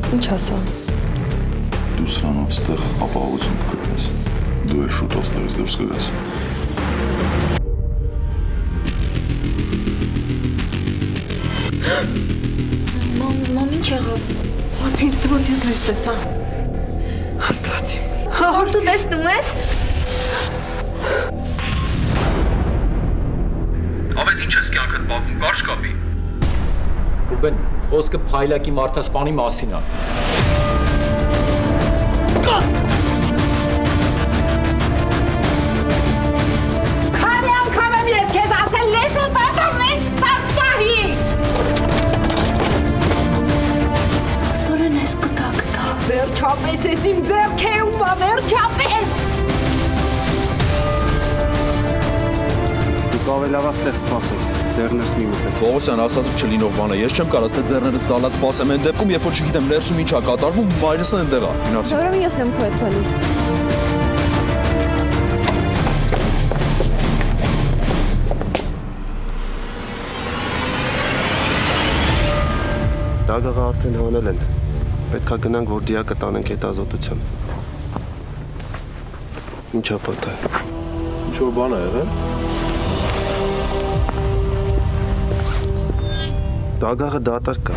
Ինչ ասա։ Դու սրանով ստեղ ապահովություն կգտնես։ Դու էլ շուտով ստեղից դուրս կգաս։ Մամ, ինչ եղավ։ Արփի ինձ թվաց ես լույս տեսա։ Աստվածի։ Որ դու տեսնում ես։ Ավետ ինչ ես կյանքդ բակում, կարճ կապի։ Ռուբեն, խոսքը փայլակի մարդասպանի մասին է։ Քանի անգամ եմ ես քեզ ասել լեզու տատամին, տապահի։ Աստորեն ես կտա։ Վերջապես ես իմ ձեռքերում բա, վերջապես։ Դուք ավելավա ստեղ սպասեք, ձեռներս մի մտեք։ Պողոսյան ասածը չլինող բան է, ես չեմ կարող ստե ձեռներս ծալած սպասեմ այն դեպքում, երբ որ չգիտեմ ներսում ինչ է կատարվում, մայրս այնտեղ է։ Գնացի։ Որովին ես եմ քո հետ գալիս։ Դագաղը արդեն հանել են։ Պետք է գնանք, որ դիակը տանենք հետազոտության։ Ինչ ապատ է։ Ինչ-որ բան է եղել։ Դագաղը դատարկ կա։